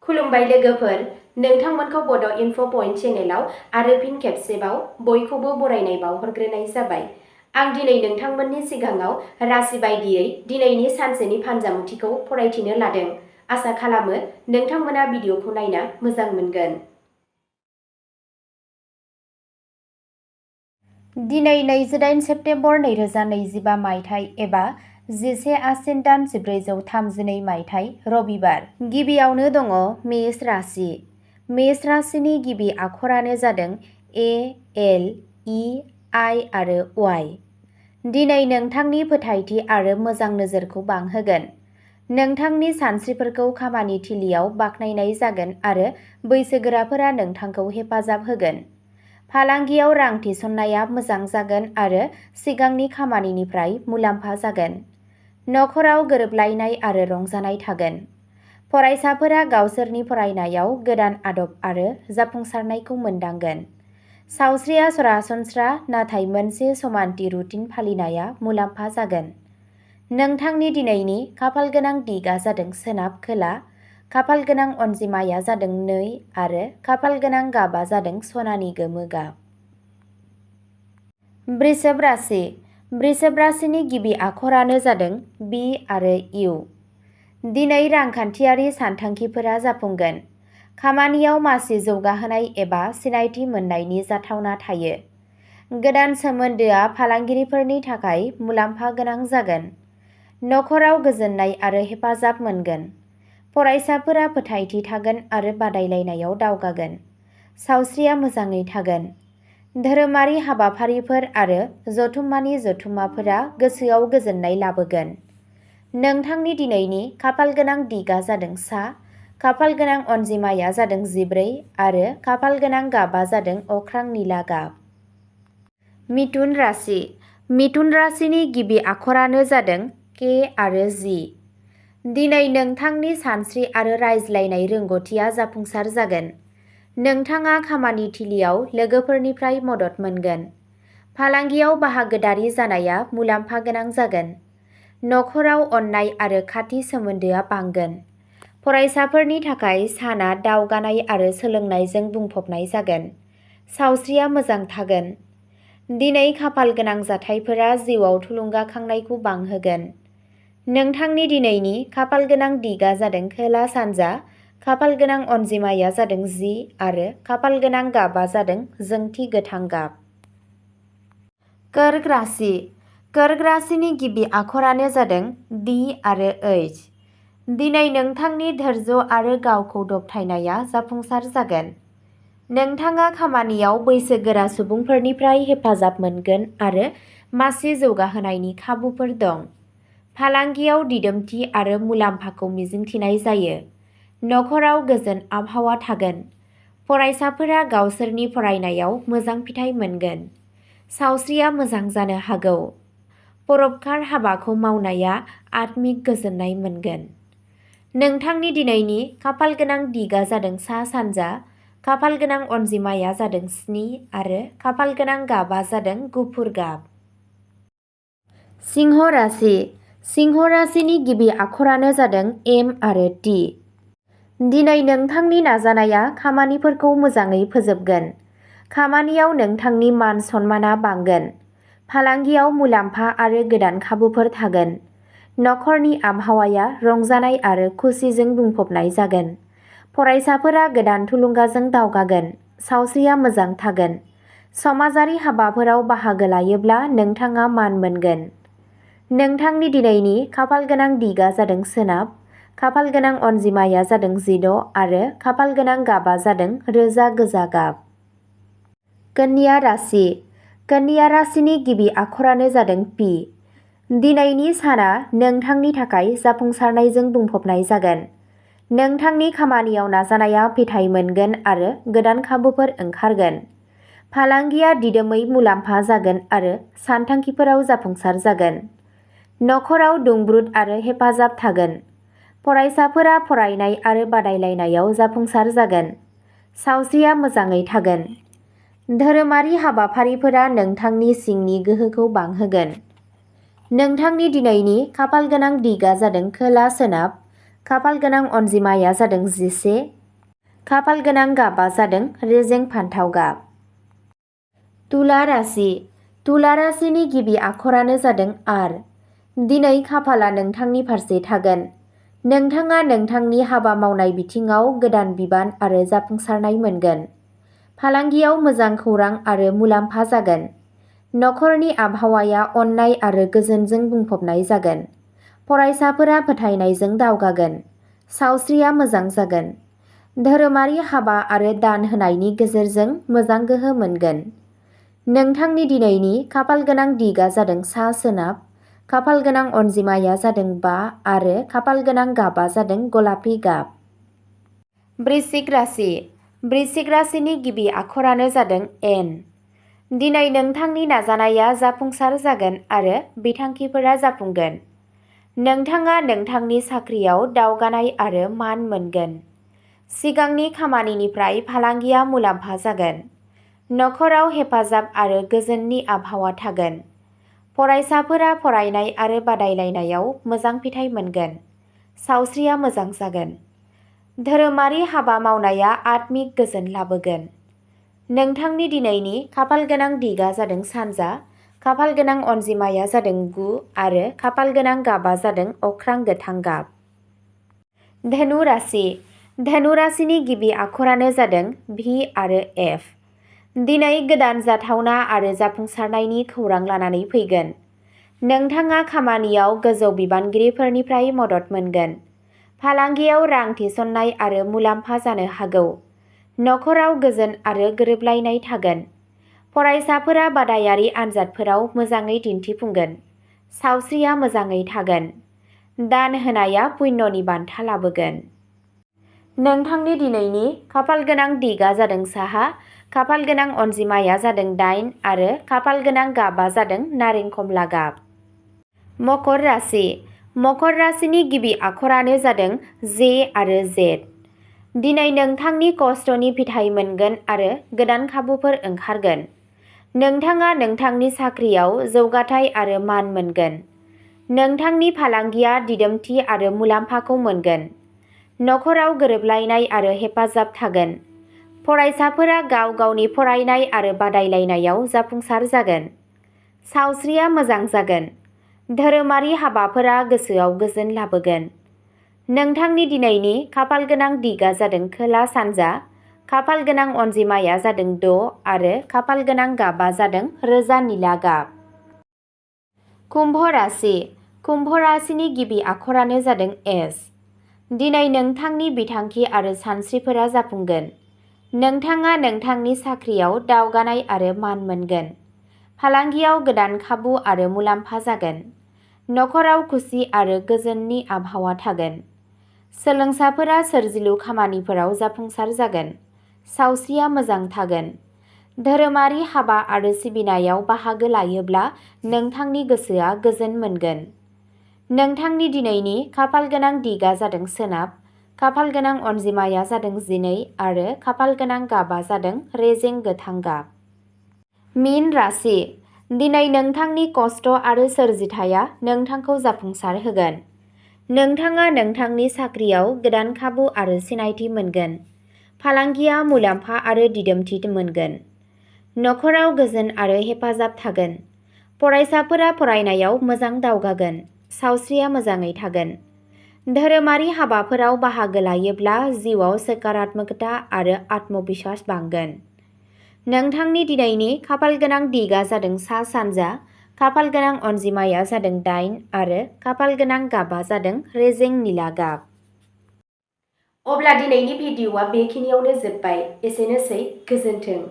खुलुमबाय लोगोफोर, नोंथांमोनखौ बड' इनफ' पइन्ट चेनेलाव आरो फिन खेबसेबाव बयखौबो बरायनाय बावहरग्रोनाय जाबाय। आं दिनै नोंथांमोननि सिगाङाव राशि बायदियै दिनैनि सानसेनि फानजामुथिखौ फरायथिनो लादों। आसा खालामो नोंथांमोना भिडिअखौ नायना मोजां मोनगोन। दिनै 28 सेप्तेम्बर 2025 मायथाइ एबा 11 आसिन दान 1432 मायथाइ रबिबार। गिबियावनो दङ मेष राशि। मेष राशिनि गिबि आखरानो जादों ए, एल, इ, आइ आरो वाइ। दिनै नोंथांनि फोथायथि आरो मोजां नोजोरखौ बांहोगोन। नोंथांनि सानस्रिफोरखौ खामानि थिलियाव बाख्नायनाय जागोन आरो बैसोगोराफोरा नोंथांखौ हेफाजाब होगोन। फालांगियाव रां थिसननाया मोजां जागोन आरो सिगांनि खामानिनिफ्राय मुलाम्फा जागोन। नखराव गोरोबलायनाय आरो रंजानाय थागोन। फरायसाफोरा गावसोरनि फरायनायाव गोदान आदब आरो जाफुंसारनायखौ मोनदांगोन। सावस्रिया सरासनस्रा, नाथाय मोनसे समानथि रुटिन फालिनाया मुलाम्फा जागोन। नोंथांनि दिनैनि खाफालगोनां दिगआ जादों सोनाब खोला, खाफालगोनां अनजिमाया जादों 2 आरो खाफालगोनां गाबआ जादों सनानि गोमो गाब। वृषभ राशि। वृषभ राशिनि गिबि आखरानो जादों बि आरो इउ। दिनै रांखान्थियारि सानथांखिफोरा जाफुंगोन। खामानियाव मासि जौगाहोनाय एबा सिनायथि मोननायनि जाथावना थायो। गोदान सोमोन्दोआ फालांगिरिफोरनि थाखाय मुलाम्फा गोनां जागोन। नखराव गोजोननाय आरो हेफाजाब मोनगोन। फरायसाफोरा फोथायथि थागोन आरो बादायलायनायाव दावगागोन। सावस्रिया मोजाङै थागोन। धोरोमारि हाबाफारिफोर आरो जथुम्मानि जथुम्माफोरा गोसोआव गोजोननाय लाबोगोन। नोंथांनि दिनैनि खाफालगोनां दिगआ जादों सा, खाफालगोनां अनजिमाया जादों 14 आरो खाफालगोनां गाबआ जादों अख्रां निला गाब। मिथुन राशि। मिथुन राशिनि गिबि आखरानो जादों के आरो जि। दिनै नोंथांनि सानस्रि आरो रायज्लायनाय रोंग'थिया जाफुंसार जागोन। नोंथाङा खामानि थिलियाव लोगोफोरनिफ्राय मदद मोनगोन। फालांगियाव बाहागोदारि जानाया मुलाम्फा गोनां जागोन। नखराव अननाय आरो खाथि सोमोन्दोआ बांगोन। फरायसाफोरनि थाखाय साना दावगानाय आरो सोलोंनायजों बुंफबनाय जागोन। सावस्रिया मोजां थागोन। दिनै खाफालगोनां जाथायफोरा जिउआव थुलुंगाखांनायखौ बांहोगोन। नोंथांनि दिनैनि खाफालगोनां दिगआ जादों खोला सानजा, खाफालगोनां अनजिमाया जादों 10 आरो खाफालगोनां गाबआ जादों जोंथि गोथां गाब। कर्क राशि। कर्क राशिनि गिबि आखरानो जादों डि आरो एच। दिनै नोंथांनि धैर्य आरो गावखौ दबथायनाया जाफुंसार जागोन। नोंथाङा खामानियाव बैसोगोरा सुबुंफोरनिफ्राय हेफाजाब मोनगोन आरो मासि जौगाहोनायनि खाबुफोर दं। फालांगियाव दिदोमथि आरो मुलाम्फाखौ मिजिंथिनाय जायो। नखराव गोजोन आबहावा थागोन। फरायसाफोरा गावसोरनि फरायनायाव मोजां फिथाइ मोनगोन। सावस्रिया मोजां जानो हागौ। परोपकार हाबाखौ मावनाया आत्मिक गोजोननाय मोनगोन। नोंथांनि दिनैनि खाफालगोनां दिगआ जादों सा सानजा, खाफालगोनां अनजिमाया जादों 7 आरो खाफालगोनां गाबआ जादों गुफुर गाब। सिंह राशि। सिंह राशिनि गिबि आखरानो जादों एम आरो टि। दिनै नोंथांनि नाजानाया खामानिफोरखौ मोजाङै फोजोबगोन। खामानियाव नोंथांनि मान सन्मानआ बांगोन। फालांगियाव मुलाम्फा आरो गोदान खाबुफोर थागोन। नखरनि आबहावाया रंजानाय आरो खुसिजों बुंफबनाय जागोन। फरायसाफोरा गोदान थुलुंगाजों दावगागोन। सावस्रिया मोजां थागोन। समाजारि हाबाफोराव बाहागो लायोब्ला नोंथाङा मान मोनगोन। नोंथांनि दिनैनि खाफालगोनां दिगआ जादों सोनाब, खाफालगोनां अनजिमाया जादों 16 आरो खाफालगोनां गाबआ जादों रोजा गोजा गाब। कन्या राशि। कन्या राशिनि गिबि आखरानो जादों पि। दिनैनि साना नोंथांनि थाखाय जाफुंसारनायजों बुंफबनाय जागोन। नोंथांनि खामानियाव नाजानाया फिथाइ मोनगोन आरो गोदान खाबुफोर ओंखारगोन। फालांगिया दिदोमै मुलाम्फा जागोन आरो सानथांखिफोराव जाफुंसार जागोन। नखराव दुंब्रुद आरो हेफाजाब थागोन। फरायसाफोरा फरायनाय आरो बादायलायनायाव जाफुंसार जागोन। सावस्रिया मोजाङै थागोन। धोरोमारि हाबाफारिफोरा नोंथांनि सिंनि गोहोखौ बांहोगोन। नोंथांनि दिनैनि खाफालगोनां दिगआ जादों खोला सोनाब, खाफालगोनां अनजिमाया जादों 11 खाफाल गोनां गाबा जादों रेजें फान्थाव गाब। तुला राशि। तुला राशिनि गिबि आखरानो जादों आर। दिनै खाफाला नोंथांनि फारसे थागोन। नोंथाङा नोंथांनि हाबा मावनाय बिथिङाव गोदान बिबान आरो जाफुंसारनाय मोनगोन। फालांगियाव मोजां खौरां आरो मुलाम्फा जागोन। नखरनि आबहावाया अननाय आरो गोजोनजों बुंफबनाय जागोन। फरायसाफोरा फोथायनायजों दावगागोन। सावस्रिया मोजां जागोन। धोरोमारि हाबा आरो दान होनायनि गेजेरजों मोजां गोहो मोनगोन। नोंथांनि दिनैनि खाफाल गोनां दिगा जादों सा सोनाब। खाफाल गोनां अनजिमाया जादों 5 आरो खाफाल गोनां गाबा जादों गलापि गाब। बृश्चिक राशि। बृश्चिक राशिनि गिबि आखरानो जादों एन। दिनै नोंथांनि नाजानाया जाफुंसार जागोन आरो बिथांखिफोरा जाफुंगोन। नोंथाङा नोंथांनि साख्रियाव दावगानाय आरो मान मोनगोन। सिगांनि खामानिनिफ्राय फालांगिया मुलाम्फा जागोन। नखराव हेफाजाब आरो गोजोननि आबहावा थागोन। फरायसाफोरा फरायनाय आरो बादायलायनायाव मोजां फिथाइ मोनगोन। सावस्रिया मोजां जागोन। धोरोमारि हाबा मावनाया आत्मिक गोजोन लाबोगोन। नोंथांनि दिनैनि खाफाल गोनां दिगा जादों सानजा। खाफाल गोनां अनजिमाया जादों 9 आरो खाफाल गोनां गाबा जादों अख्रां गोथां गाब। धनु राशि। धनु राशिनि गिबि आखरानो जादों भि आरो एफ। दिनै गोदान जाथावना आरो जाफुंसारनायनि खौरां लानानै फैगोन। नोंथाङा खामानियाव गोजौ बिबानगिरिफोरनिफ्राय मदद मोनगोन। फालांगियाव रां थिसननाय आरो मुलाम्फा जानो हागौ। नखराव गोजोन आरो गोरोबलायनाय थागोन। फरायसाफोरा बादायारि आनजादफोराव मोजाङै दिन्थिफुंगोन। सावस्रिया मोजाङै थागोन। दान होनाया पुण्यनि बान्था लाबोगोन। नोंथांनि दिनैनि खाफाल गोनां दिगा जादों साहा। खाफाल गोनां अनजिमाया जादों 8 आरो खाफाल गोनां गाबा जादों नारें खमला गाब। मकर राशि। मकर राशिनि गिबि आखरानो जादों जे आरो जेड। दिनै नोंथांनि खस्थ'नि फिथाइ मोनगोन आरो गोदान खाबुफोर ओंखारगोन। नोंथाङा नोंथांनि साख्रियाव जौगाथाय आरो मान मोनगोन। नोंथांनि फालांगिया दिदोमथि आरो मुलाम्फाखौ मोनगोन। नखराव गोरोबलायनाय आरो हेफाजाब थागोन। फरायसाफोरा गाव गावनि फरायनाय आरो बादायलायनायाव जाफुंसार जागोन। सावस्रिया मोजां जागोन। धोरोमारि हाबाफोरा गोसोआव गोजोन लाबोगोन। नोंथांनि दिनैनि खाफाल गोनां दिगा जादों खोला सानजा। खाफाल गोनां अनजिमाया जादों 6 आरो खाफाल गोनां गाबा जादों रोजा निला गाब। कुम्भ राशि। कुम्भ राशिनि गिबि आखरानो जादों एस। दिनै नोंथांनि बिथांखि आरो सानस्रिफोरा जाफुंगोन। नोंथाङा नोंथांनि साख्रियाव दावगानाय आरो मान मोनगोन। फालांगियाव गोदान खाबु आरो मुलाम्फा जागोन। नखराव खुसि आरो गोजोननि आबहावा थागोन। सोलोंसाफोरा सोरजिलु खामानिफोराव जाफुंसार जागोन। सावस्रिया मोजां थागोन। धोरोमारि हाबा आरो सिबिनायाव बाहागो लायोब्ला नोंथांनि गोसोआ गोजोन मोनगोन। नोंथांनि दिनैनि खाफाल गोनां दिगा जादों सोनाब। खाफाल गोनां अनजिमाया जादों 12 आरो खाफाल गोनां गाबा जादों रेजें गोथां गाब। मीन राशि। दिनै नोंथांनि खस्थ' आरो सोरजिथाया नोंथांखौ जाफुंसार होगोन। नोंथाङा नोंथांनि साख्रियाव गोदान खाबु आरो सिनायथि मोनगोन। फालांगिया मुलाम्फा आरो दिदोमथि मोनगोन। नखराव गोजोन आरो हेफाजाब थागोन। फरायसाफोरा फरायनायाव मोजां दावगागोन। सावस्रिया मोजाङै थागोन। धोरोमारि हाबाफोराव बाहागो लायोब्ला जिउआव सकारात्मकता आरो आत्मबिश्वास बांगोन। नोंथांनि दिनैनि खाफाल गोनां दिगा जादों सा सानजा। खाफाल गोनां अनजिमाया जादों 8 आरो खाफाल गोनां गाबा जादों रेजें निला गाब। अब्ला दिनैनि भिडिअ'आ बेखिनियावनो जोब्बाय। एसेनोसै, गोजोन्थों।